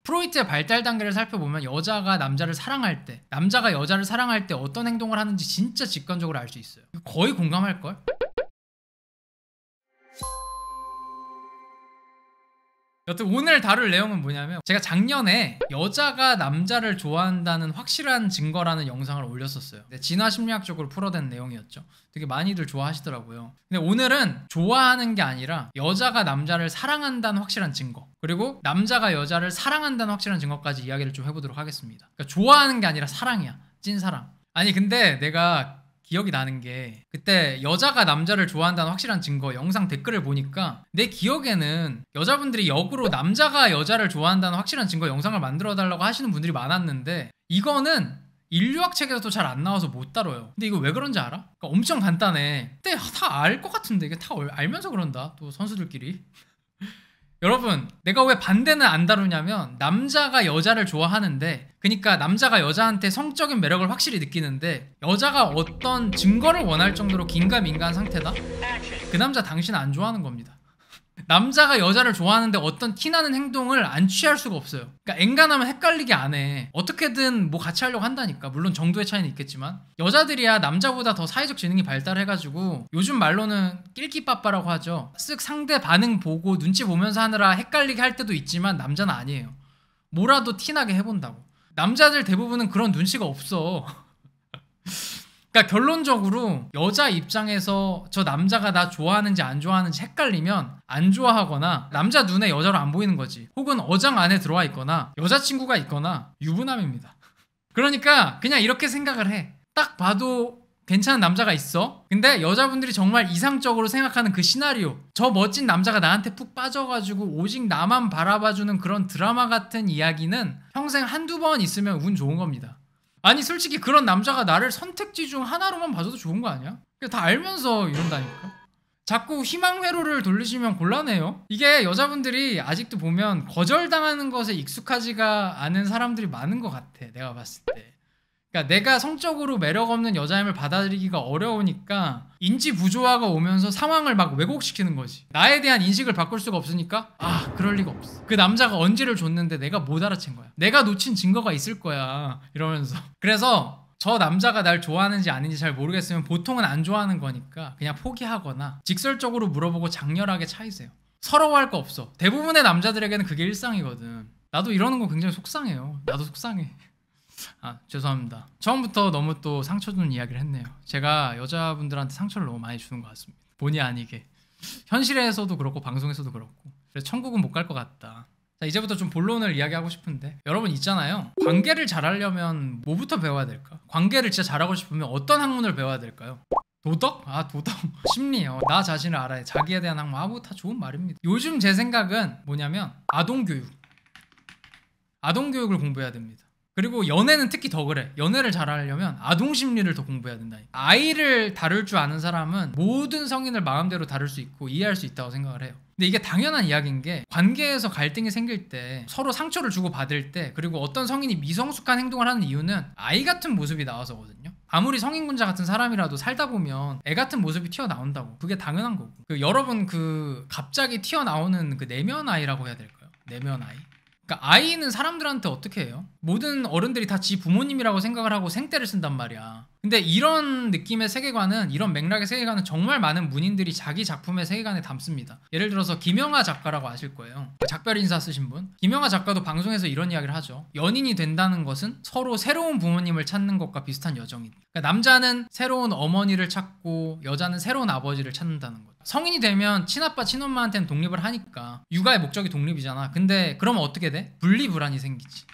프로이트의 발달 단계를 살펴보면 여자가 남자를 사랑할 때, 남자가 여자를 사랑할 때 어떤 행동을 하는지 진짜 직관적으로 알 수 있어요. 거의 공감할걸? 여튼 오늘 다룰 내용은 뭐냐면, 제가 작년에 여자가 남자를 좋아한다는 확실한 증거라는 영상을 올렸었어요. 진화 심리학적으로 풀어낸 내용이었죠. 되게 많이들 좋아하시더라고요. 근데 오늘은 좋아하는 게 아니라 여자가 남자를 사랑한다는 확실한 증거, 그리고 남자가 여자를 사랑한다는 확실한 증거까지 이야기를 좀 해보도록 하겠습니다. 그러니까 좋아하는 게 아니라 사랑이야. 찐사랑. 아니 근데 내가 기억이 나는 게, 그때 여자가 남자를 좋아한다는 확실한 증거 영상 댓글을 보니까 내 기억에는 여자분들이 역으로 남자가 여자를 좋아한다는 확실한 증거 영상을 만들어 달라고 하시는 분들이 많았는데, 이거는 인류학 책에서도 잘 안 나와서 못 다뤄요. 근데 이거 왜 그런지 알아? 그러니까 엄청 간단해. 근데 다 알 것 같은데, 이게 다 알면서 그런다, 또 선수들끼리. 여러분, 내가 왜 반대는 안 다루냐면, 남자가 여자를 좋아하는데, 그러니까 남자가 여자한테 성적인 매력을 확실히 느끼는데 여자가 어떤 증거를 원할 정도로 긴가민가한 상태다? 그 남자 당신 안 좋아하는 겁니다. 남자가 여자를 좋아하는데 어떤 티나는 행동을 안 취할 수가 없어요. 그러니까 엔간하면 헷갈리게 안 해. 어떻게든 뭐 같이 하려고 한다니까. 물론 정도의 차이는 있겠지만 여자들이야 남자보다 더 사회적 지능이 발달해가지고 요즘 말로는 낄끼빠빠라고 하죠. 쓱 상대 반응 보고 눈치 보면서 하느라 헷갈리게 할 때도 있지만 남자는 아니에요. 뭐라도 티나게 해본다고. 남자들 대부분은 그런 눈치가 없어. 그러니까 결론적으로 여자 입장에서 저 남자가 나 좋아하는지 안 좋아하는지 헷갈리면 안 좋아하거나 남자 눈에 여자로 안 보이는 거지. 혹은 어장 안에 들어와 있거나 여자친구가 있거나 유부남입니다. 그러니까 그냥 이렇게 생각을 해. 딱 봐도 괜찮은 남자가 있어. 근데 여자분들이 정말 이상적으로 생각하는 그 시나리오, 저 멋진 남자가 나한테 푹 빠져가지고 오직 나만 바라봐주는 그런 드라마 같은 이야기는 평생 한두 번 있으면 운 좋은 겁니다. 아니 솔직히 그런 남자가 나를 선택지 중 하나로만 봐줘도 좋은 거 아니야? 다 알면서 이런다니까. 자꾸 희망 회로를 돌리시면 곤란해요. 이게 여자분들이 아직도 보면 거절당하는 것에 익숙하지가 않은 사람들이 많은 것 같아, 내가 봤을 때. 그러니까 내가 성적으로 매력 없는 여자임을 받아들이기가 어려우니까 인지 부조화가 오면서 상황을 막 왜곡시키는 거지. 나에 대한 인식을 바꿀 수가 없으니까 그럴 리가 없어. 그 남자가 언지를 줬는데 내가 못 알아챈 거야. 내가 놓친 증거가 있을 거야. 이러면서. 그래서 저 남자가 날 좋아하는지 아닌지 잘 모르겠으면 보통은 안 좋아하는 거니까 그냥 포기하거나 직설적으로 물어보고 장렬하게 차이세요. 서러워할 거 없어. 대부분의 남자들에게는 그게 일상이거든. 나도 이러는 거 굉장히 속상해요. 나도 속상해. 죄송합니다. 처음부터 너무 또 상처 주는 이야기를 했네요. 제가 여자분들한테 상처를 너무 많이 주는 것 같습니다. 본의 아니게. 현실에서도 그렇고 방송에서도 그렇고. 그래서 천국은 못 갈 것 같다. 자, 이제부터 좀 본론을 이야기하고 싶은데, 여러분 있잖아요. 관계를 잘하려면 뭐부터 배워야 될까? 관계를 진짜 잘하고 싶으면 어떤 학문을 배워야 될까요? 도덕? 도덕. 심리요. 나 자신을 알아야 자기에 대한 학문. 뭐 다 좋은 말입니다. 요즘 제 생각은 뭐냐면 아동교육. 아동교육을 공부해야 됩니다. 그리고 연애는 특히 더 그래. 연애를 잘하려면 아동심리를 더 공부해야 된다. 아이를 다룰 줄 아는 사람은 모든 성인을 마음대로 다룰 수 있고 이해할 수 있다고 생각을 해요. 근데 이게 당연한 이야기인 게, 관계에서 갈등이 생길 때, 서로 상처를 주고 받을 때, 그리고 어떤 성인이 미성숙한 행동을 하는 이유는 아이 같은 모습이 나와서거든요. 아무리 성인군자 같은 사람이라도 살다 보면 애 같은 모습이 튀어나온다고. 그게 당연한 거고. 여러분 갑자기 튀어나오는 그 내면 아이라고 해야 될까요? 내면 아이. 그러니까 아이는 사람들한테 어떻게 해요? 모든 어른들이 다 지 부모님이라고 생각을 하고 생떼를 쓴단 말이야. 근데 이런 느낌의 세계관은, 이런 맥락의 세계관은 정말 많은 문인들이 자기 작품의 세계관에 담습니다. 예를 들어서 김영하 작가라고 아실 거예요. 작별 인사 쓰신 분. 김영하 작가도 방송에서 이런 이야기를 하죠. 연인이 된다는 것은 서로 새로운 부모님을 찾는 것과 비슷한 여정이다. 그러니까 남자는 새로운 어머니를 찾고 여자는 새로운 아버지를 찾는다는 거죠. 성인이 되면 친아빠 친엄마한테는 독립을 하니까 육아의 목적이 독립이잖아. 근데 그러면 어떻게 돼? 분리불안이 생기지.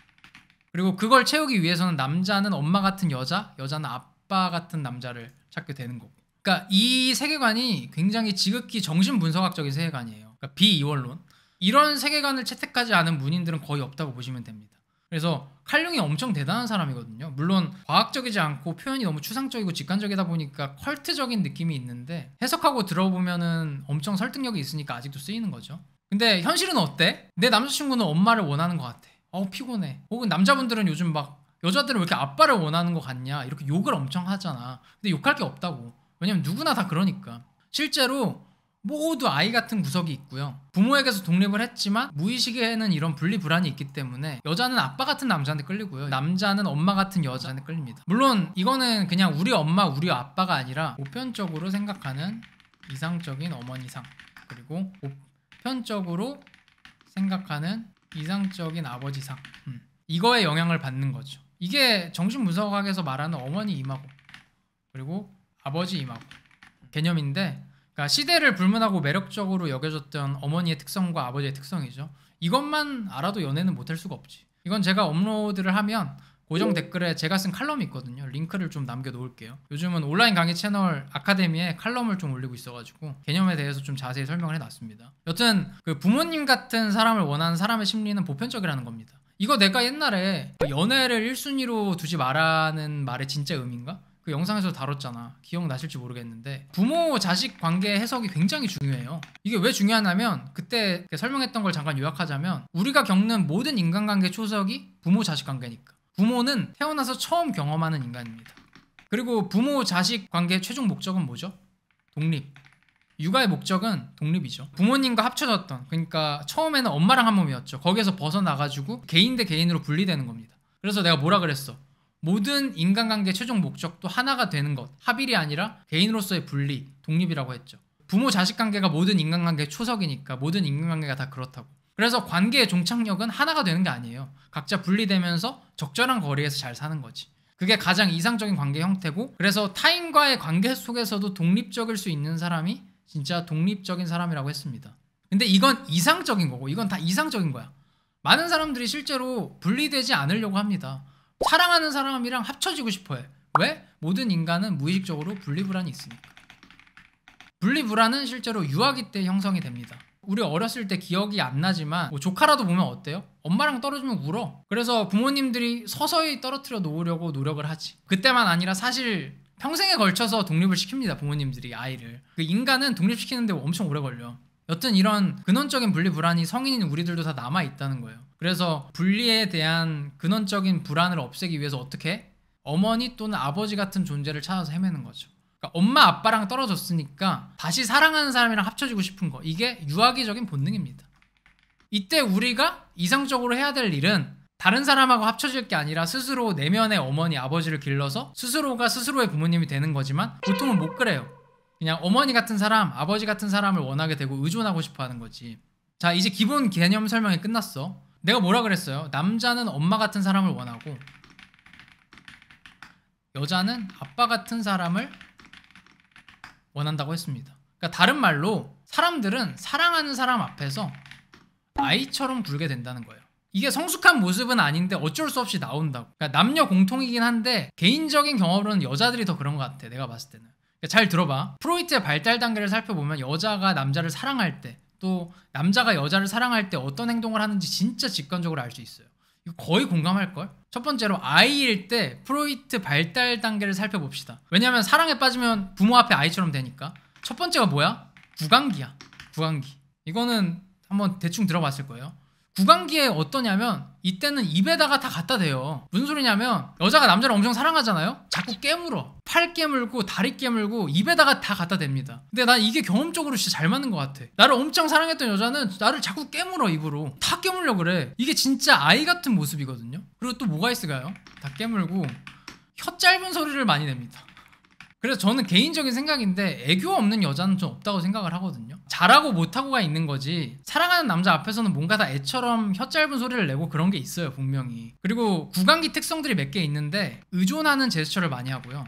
그리고 그걸 채우기 위해서는 남자는 엄마 같은 여자, 여자는 아빠 같은 남자를 찾게 되는 거고. 그러니까 이 세계관이 굉장히 지극히 정신분석학적인 세계관이에요. 그러니까 비이원론. 이런 세계관을 채택하지 않은 문인들은 거의 없다고 보시면 됩니다. 그래서 칼융이 엄청 대단한 사람이거든요. 물론 과학적이지 않고 표현이 너무 추상적이고 직관적이다 보니까 컬트적인 느낌이 있는데, 해석하고 들어보면은 엄청 설득력이 있으니까 아직도 쓰이는 거죠. 근데 현실은 어때? 내 남자친구는 엄마를 원하는 것 같아. 피곤해. 혹은 남자분들은 요즘 막 여자들은 왜 이렇게 아빠를 원하는 것 같냐, 이렇게 욕을 엄청 하잖아. 근데 욕할 게 없다고. 왜냐면 누구나 다 그러니까. 실제로 모두 아이 같은 구석이 있고요. 부모에게서 독립을 했지만 무의식에는 이런 분리불안이 있기 때문에 여자는 아빠 같은 남자한테 끌리고요. 남자는 엄마 같은 여자한테 끌립니다. 물론 이거는 그냥 우리 엄마, 우리 아빠가 아니라 보편적으로 생각하는 이상적인 어머니상, 그리고 보편적으로 생각하는 이상적인 아버지상, 이거에 영향을 받는 거죠. 이게 정신분석학에서 말하는 어머니 이마고 그리고 아버지 이마고 개념인데, 그러니까 시대를 불문하고 매력적으로 여겨졌던 어머니의 특성과 아버지의 특성이죠. 이것만 알아도 연애는 못할 수가 없지. 이건 제가 업로드를 하면 고정 댓글에 제가 쓴 칼럼이 있거든요. 링크를 좀 남겨놓을게요. 요즘은 온라인 강의 채널 아카데미에 칼럼을 좀 올리고 있어가지고 개념에 대해서 좀 자세히 설명을 해놨습니다. 여튼 그 부모님 같은 사람을 원하는 사람의 심리는 보편적이라는 겁니다. 이거 내가 옛날에 연애를 1순위로 두지 말라는 말의 진짜 의미인가? 그 영상에서 다뤘잖아. 기억나실지 모르겠는데 부모 자식 관계 해석이 굉장히 중요해요. 이게 왜 중요하냐면 그때 설명했던 걸 잠깐 요약하자면 우리가 겪는 모든 인간관계 초석이 부모 자식 관계니까. 부모는 태어나서 처음 경험하는 인간입니다. 그리고 부모 자식 관계의 최종 목적은 뭐죠? 독립. 육아의 목적은 독립이죠. 부모님과 합쳐졌던, 그러니까 처음에는 엄마랑 한 몸이었죠. 거기에서 벗어나가지고 개인 대 개인으로 분리되는 겁니다. 그래서 내가 뭐라 그랬어? 모든 인간관계의 최종 목적도 하나가 되는 것, 합일이 아니라 개인으로서의 분리, 독립이라고 했죠. 부모 자식 관계가 모든 인간관계의 초석이니까 모든 인간관계가 다 그렇다고. 그래서 관계의 종착역은 하나가 되는 게 아니에요. 각자 분리되면서 적절한 거리에서 잘 사는 거지. 그게 가장 이상적인 관계 형태고, 그래서 타인과의 관계 속에서도 독립적일 수 있는 사람이 진짜 독립적인 사람이라고 했습니다. 근데 이건 이상적인 거고, 이건 다 이상적인 거야. 많은 사람들이 실제로 분리되지 않으려고 합니다. 사랑하는 사람이랑 합쳐지고 싶어해. 왜? 모든 인간은 무의식적으로 분리불안이 있으니까. 분리불안은 실제로 유아기 때 형성이 됩니다. 우리 어렸을 때 기억이 안 나지만 뭐 조카라도 보면 어때요? 엄마랑 떨어지면 울어. 그래서 부모님들이 서서히 떨어뜨려 놓으려고 노력을 하지. 그때만 아니라 사실 평생에 걸쳐서 독립을 시킵니다. 부모님들이 아이를. 그 인간은 독립시키는데 엄청 오래 걸려. 여튼 이런 근원적인 분리불안이 성인인 우리들도 다 남아있다는 거예요. 그래서 분리에 대한 근원적인 불안을 없애기 위해서 어떻게 해? 어머니 또는 아버지 같은 존재를 찾아서 헤매는 거죠. 그러니까 엄마 아빠랑 떨어졌으니까 다시 사랑하는 사람이랑 합쳐지고 싶은 거, 이게 유아기적인 본능입니다. 이때 우리가 이상적으로 해야 될 일은 다른 사람하고 합쳐질 게 아니라 스스로 내면의 어머니 아버지를 길러서 스스로가 스스로의 부모님이 되는 거지만 보통은 못 그래요. 그냥 어머니 같은 사람, 아버지 같은 사람을 원하게 되고 의존하고 싶어 하는 거지. 자, 이제 기본 개념 설명이 끝났어. 내가 뭐라 그랬어요? 남자는 엄마 같은 사람을 원하고 여자는 아빠 같은 사람을 원한다고 했습니다. 그러니까 다른 말로 사람들은 사랑하는 사람 앞에서 아이처럼 굴게 된다는 거예요. 이게 성숙한 모습은 아닌데 어쩔 수 없이 나온다고. 그러니까 남녀 공통이긴 한데 개인적인 경험으로는 여자들이 더 그런 것 같아. 내가 봤을 때는. 그러니까 잘 들어봐. 프로이트의 발달 단계를 살펴보면 여자가 남자를 사랑할 때, 또 남자가 여자를 사랑할 때 어떤 행동을 하는지 진짜 직관적으로 알 수 있어요. 이거 거의 공감할걸? 첫 번째로 아이일 때 프로이트 발달 단계를 살펴봅시다. 왜냐하면 사랑에 빠지면 부모 앞에 아이처럼 되니까. 첫 번째가 뭐야? 구강기야. 구강기. 이거는 한번 대충 들어봤을 거예요. 구강기에 어떠냐면 이때는 입에다가 다 갖다 대요. 무슨 소리냐면 여자가 남자를 엄청 사랑하잖아요? 자꾸 깨물어. 팔 깨물고 다리 깨물고 입에다가 다 갖다 댑니다. 근데 난 이게 경험적으로 진짜 잘 맞는 것 같아. 나를 엄청 사랑했던 여자는 나를 자꾸 깨물어. 입으로 다 깨물려 그래. 이게 진짜 아이 같은 모습이거든요. 그리고 또 뭐가 있을까요? 다 깨물고 혀 짧은 소리를 많이 냅니다. 그래서 저는 개인적인 생각인데 애교 없는 여자는 좀 없다고 생각을 하거든요. 잘하고 못하고가 있는 거지 사랑하는 남자 앞에서는 뭔가 다 애처럼 혀 짧은 소리를 내고 그런 게 있어요, 분명히. 그리고 구강기 특성들이 몇 개 있는데 의존하는 제스처를 많이 하고요.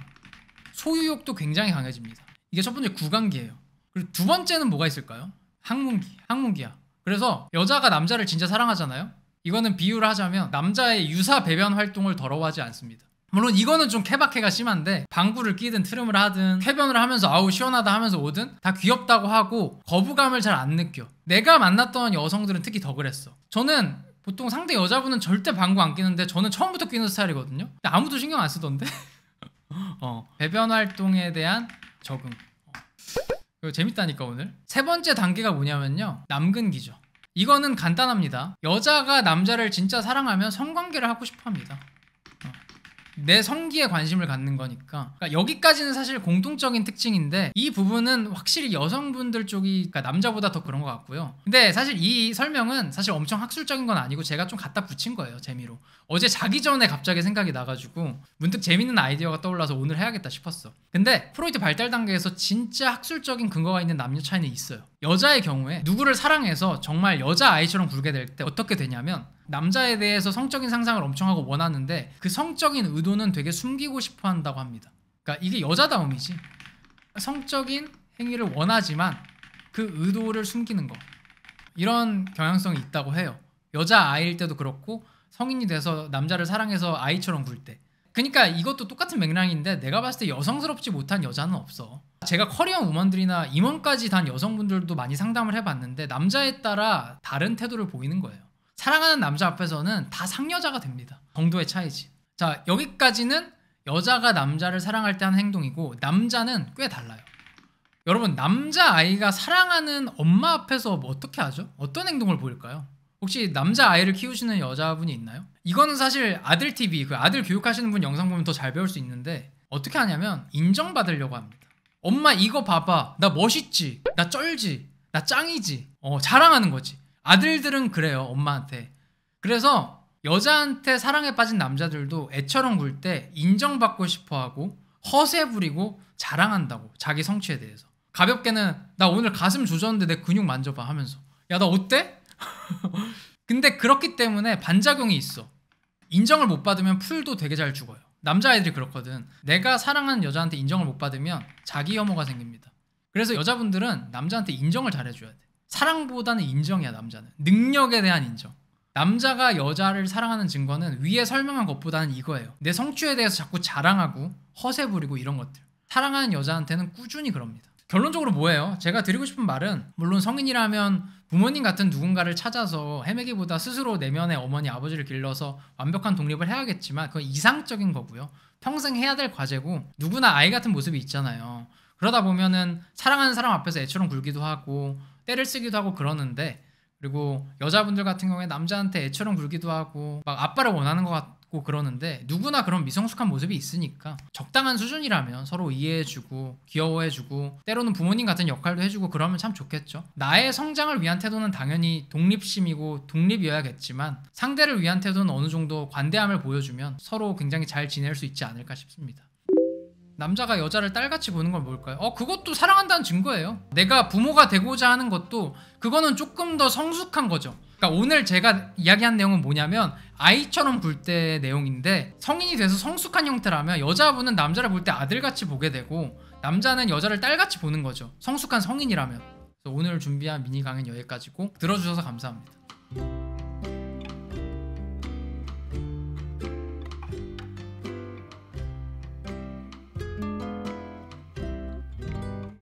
소유욕도 굉장히 강해집니다. 이게 첫 번째 구강기예요. 그리고 두 번째는 뭐가 있을까요? 항문기야. 그래서 여자가 남자를 진짜 사랑하잖아요. 이거는 비유를 하자면 남자의 유사 배변 활동을 더러워하지 않습니다. 물론 이거는 좀 케바케가 심한데 방구를 끼든 트름을 하든 쾌변을 하면서 아우 시원하다 하면서 오든 다 귀엽다고 하고 거부감을 잘 안 느껴. 내가 만났던 여성들은 특히 더 그랬어. 저는 보통 상대 여자분은 절대 방구 안 끼는데 저는 처음부터 끼는 스타일이거든요. 근데 아무도 신경 안 쓰던데. 배변 활동에 대한 적응. 이거 재밌다니까 오늘. 세 번째 단계가 뭐냐면요, 남근기죠. 이거는 간단합니다. 여자가 남자를 진짜 사랑하면 성관계를 하고 싶어 합니다. 내 성기에 관심을 갖는 거니까. 그러니까 여기까지는 사실 공통적인 특징인데 이 부분은 확실히 여성분들 쪽이 그러니까 남자보다 더 그런 것 같고요. 근데 사실 이 설명은 사실 엄청 학술적인 건 아니고 제가 좀 갖다 붙인 거예요. 재미로. 어제 자기 전에 갑자기 생각이 나가지고 문득 재밌는 아이디어가 떠올라서 오늘 해야겠다 싶었어. 근데 프로이트 발달 단계에서 진짜 학술적인 근거가 있는 남녀 차이는 있어요. 여자의 경우에 누구를 사랑해서 정말 여자 아이처럼 굴게 될 때 어떻게 되냐면 남자에 대해서 성적인 상상을 엄청 하고 원하는데 그 성적인 의도는 되게 숨기고 싶어 한다고 합니다. 그러니까 이게 여자다움이지. 성적인 행위를 원하지만 그 의도를 숨기는 거. 이런 경향성이 있다고 해요. 여자 아이일 때도 그렇고 성인이 돼서 남자를 사랑해서 아이처럼 굴 때. 그러니까 이것도 똑같은 맥락인데 내가 봤을 때 여성스럽지 못한 여자는 없어. 제가 커리어 우먼들이나 임원까지 단 여성분들도 많이 상담을 해봤는데 남자에 따라 다른 태도를 보이는 거예요. 사랑하는 남자 앞에서는 다 상여자가 됩니다. 정도의 차이지. 자, 여기까지는 여자가 남자를 사랑할 때 하는 행동이고 남자는 꽤 달라요. 여러분, 남자아이가 사랑하는 엄마 앞에서 뭐 어떻게 하죠? 어떤 행동을 보일까요? 혹시 남자아이를 키우시는 여자분이 있나요? 이거는 사실 아들TV, 그 아들 교육하시는 분 영상 보면 더 잘 배울 수 있는데 어떻게 하냐면 인정받으려고 합니다. 엄마 이거 봐봐. 나 멋있지? 나 쩔지? 나 짱이지? 자랑하는 거지. 아들들은 그래요, 엄마한테. 그래서 여자한테 사랑에 빠진 남자들도 애처럼 굴 때 인정받고 싶어하고 허세 부리고 자랑한다고, 자기 성취에 대해서. 가볍게는 나 오늘 가슴 조졌는데 내 근육 만져봐 하면서 야, 나 어때? 근데 그렇기 때문에 반작용이 있어. 인정을 못 받으면 풀도 되게 잘 죽어요. 남자아이들이 그렇거든. 내가 사랑하는 여자한테 인정을 못 받으면 자기 혐오가 생깁니다. 그래서 여자분들은 남자한테 인정을 잘해줘야 돼. 사랑보다는 인정이야. 남자는 능력에 대한 인정. 남자가 여자를 사랑하는 증거는 위에 설명한 것보다는 이거예요. 내 성취에 대해서 자꾸 자랑하고 허세 부리고 이런 것들. 사랑하는 여자한테는 꾸준히 그럽니다. 결론적으로 뭐예요? 제가 드리고 싶은 말은 물론 성인이라면 부모님 같은 누군가를 찾아서 헤매기보다 스스로 내면의 어머니 아버지를 길러서 완벽한 독립을 해야겠지만 그건 이상적인 거고요. 평생 해야 될 과제고 누구나 아이 같은 모습이 있잖아요. 그러다 보면은 사랑하는 사람 앞에서 애처럼 굴기도 하고 때를 쓰기도 하고 그러는데, 그리고 여자분들 같은 경우에 남자한테 애처럼 굴기도 하고 막 아빠를 원하는 것 같고 그러는데 누구나 그런 미성숙한 모습이 있으니까 적당한 수준이라면 서로 이해해주고 귀여워해주고 때로는 부모님 같은 역할도 해주고 그러면 참 좋겠죠. 나의 성장을 위한 태도는 당연히 독립심이고 독립이어야겠지만 상대를 위한 태도는 어느 정도 관대함을 보여주면 서로 굉장히 잘 지낼 수 있지 않을까 싶습니다. 남자가 여자를 딸같이 보는 건 뭘까요? 그것도 사랑한다는 증거예요. 내가 부모가 되고자 하는 것도 그거는 조금 더 성숙한 거죠. 그러니까 오늘 제가 이야기한 내용은 뭐냐면 아이처럼 굴 때 내용인데, 성인이 돼서 성숙한 형태라면 여자분은 남자를 볼 때 아들같이 보게 되고 남자는 여자를 딸같이 보는 거죠. 성숙한 성인이라면. 그래서 오늘 준비한 미니 강의는 여기까지고 들어주셔서 감사합니다.